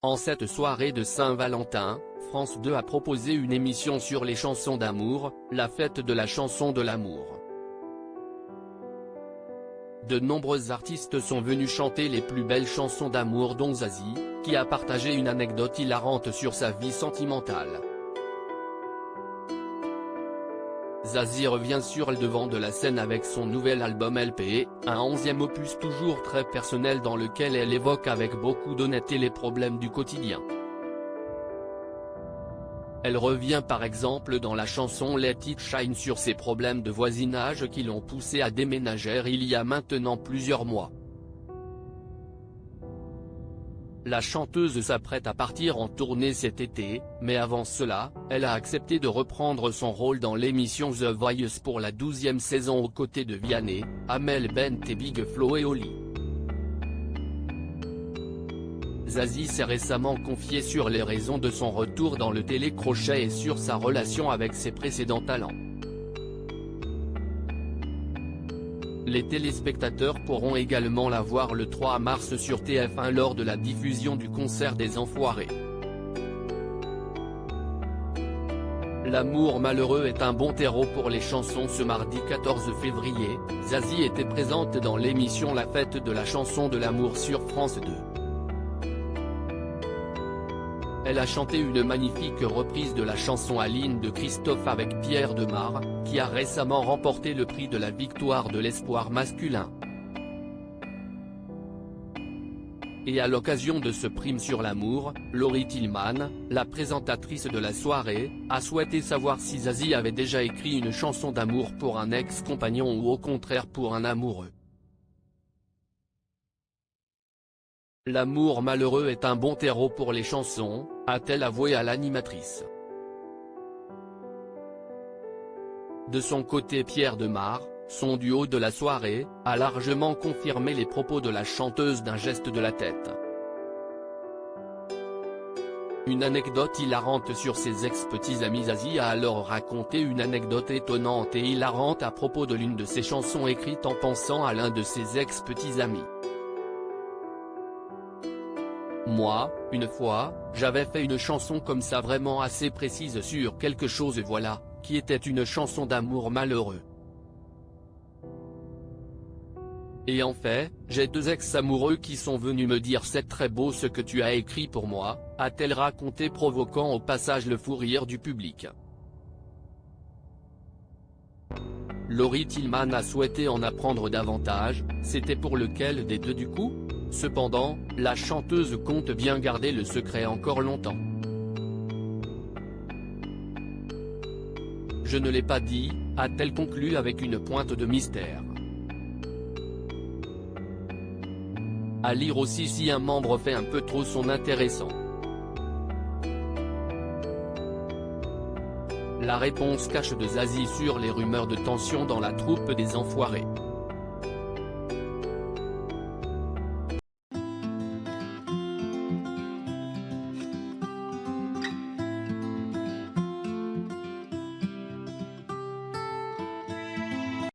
En cette soirée de Saint-Valentin, France 2 a proposé une émission sur les chansons d'amour, la fête de la chanson de l'amour. De nombreux artistes sont venus chanter les plus belles chansons d'amour dont Zazie, qui a partagé une anecdote hilarante sur sa vie sentimentale. Zazie revient sur le devant de la scène avec son nouvel album LP, un 11e opus toujours très personnel dans lequel elle évoque avec beaucoup d'honnêteté les problèmes du quotidien. Elle revient par exemple dans la chanson Let It Shine sur ses problèmes de voisinage qui l'ont poussée à déménager il y a maintenant plusieurs mois. La chanteuse s'apprête à partir en tournée cet été, mais avant cela, elle a accepté de reprendre son rôle dans l'émission The Voice pour la 12e saison aux côtés de Vianney, Amel Bent et Big Flo et Oli. Zazie s'est récemment confiée sur les raisons de son retour dans le télécrochet et sur sa relation avec ses précédents talents. Les téléspectateurs pourront également la voir le 3 mars sur TF1 lors de la diffusion du concert des Enfoirés. L'amour malheureux est un bon terreau pour les chansons. Ce mardi 14 février, Zazie était présente dans l'émission La Fête de la chanson de l'amour sur France 2. Elle a chanté une magnifique reprise de la chanson Aline de Christophe avec Pierre Demar, qui a récemment remporté le prix de la victoire de l'espoir masculin. Et à l'occasion de ce prime sur l'amour, Laurie Tillman, la présentatrice de la soirée, a souhaité savoir si Zazie avait déjà écrit une chanson d'amour pour un ex-compagnon ou au contraire pour un amoureux. L'amour malheureux est un bon terreau pour les chansons, a-t-elle avoué à l'animatrice. De son côté, Pierre Demar, son duo de la soirée, a largement confirmé les propos de la chanteuse d'un geste de la tête. Une anecdote hilarante sur ses ex-petits amis. Zazie a alors raconté une anecdote étonnante et hilarante à propos de l'une de ses chansons écrite en pensant à l'un de ses ex-petits amis. Moi, une fois, j'avais fait une chanson comme ça vraiment assez précise sur quelque chose voilà, qui était une chanson d'amour malheureux. Et en fait, j'ai deux ex-amoureux qui sont venus me dire c'est très beau ce que tu as écrit pour moi, a-t-elle raconté provoquant au passage le fou rire du public. Laurie Tillman a souhaité en apprendre davantage, c'était pour lequel des deux du coup ? Cependant, la chanteuse compte bien garder le secret encore longtemps. Je ne l'ai pas dit, a-t-elle conclu avec une pointe de mystère. À lire aussi si un membre fait un peu trop son intéressant. La réponse cache de Zazie sur les rumeurs de tension dans la troupe des Enfoirés.